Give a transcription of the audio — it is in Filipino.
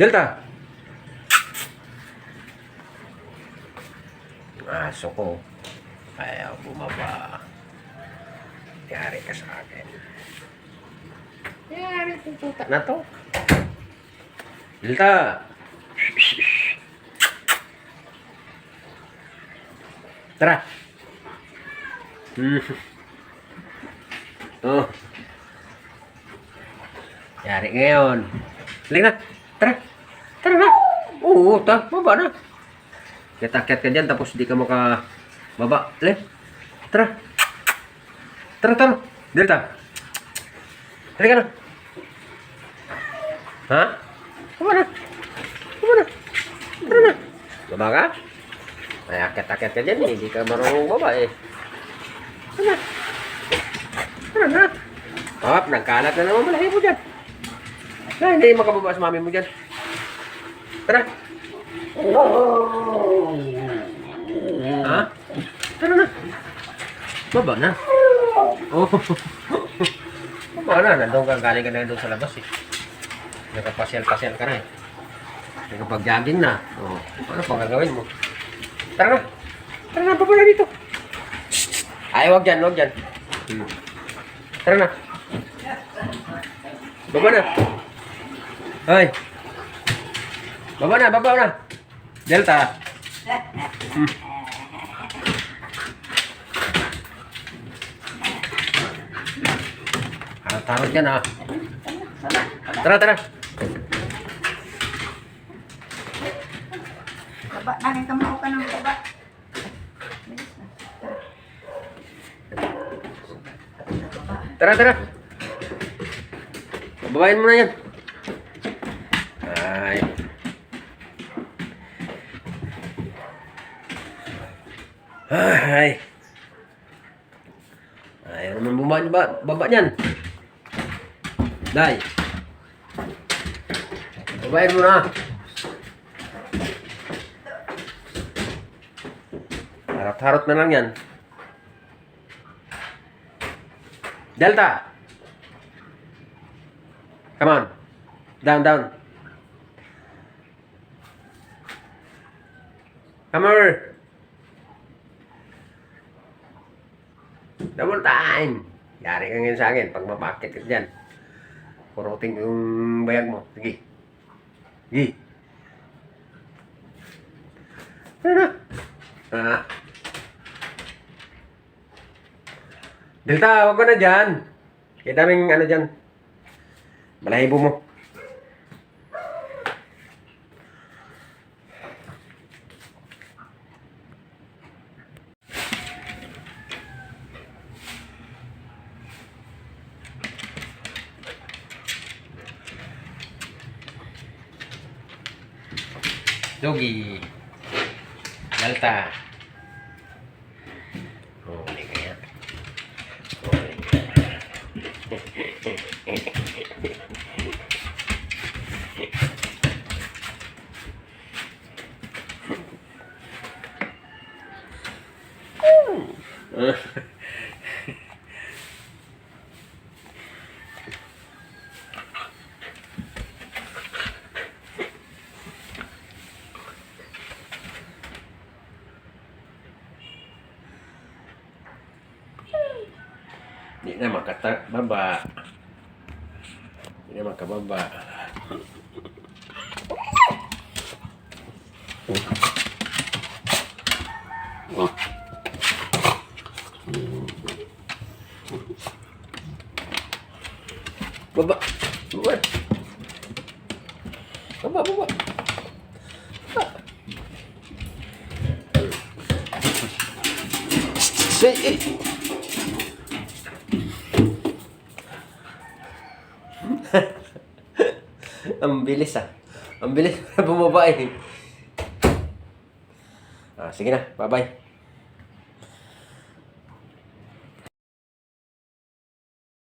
Delta! Aso ko. Ayaw bumaba. Yari ka sa akin. Yari kong puta na to. Delta! Tara! Oh. Yari ngayon. Halika na. Tara. Tara na. Oo, baba na. Kitakyat ka dyan tapos di ka makababa. Tara. Tara. Delta. Halika na. Ha? Baba na. Tara na. Baba ka? Ay, akyat-akyat ka dyan. Hindi ka marunong baba eh. Tara na. Hop, nagkalat na naman malahi mo dyan. Hindi makababa sa mami mo dyan. Tara. Ha? Tara na. Baba na. Oh. Baba na. Nandun ka. Galing ka na doon sa labas eh. Nagpapasyal-pasyal ka na eh. Nagpag-jogging na. Oh. Ano pang gagawin mo? Tara na. Tara na. Baba na dito. Ay, wag dyan. Tara na. Baba na. Hoy. Baba na. Delta. Tarot yan ah. Tara. Baba, narin ka mao ka ng baba. Tara. Babayin mo na yan. Ay. Ayaw naman baba niyan. Day. Babayin mo na. Harap-harap na lang yan. Delta. Come on. Down. Come over. Double time. Yari ka ngayon sa akin pag mapakit ka dyan. Kurutin yung bayag mo. Sige. Ano? Delta, wag ko na dyan. Kaya daming ano dyan. Balahibo mo. Yogi. Delta. Oh, hindi kaya. Hindi na makababa. Baba. Ang bilis ah. Ang bilis na bumaba eh. Sige na. Bye-bye.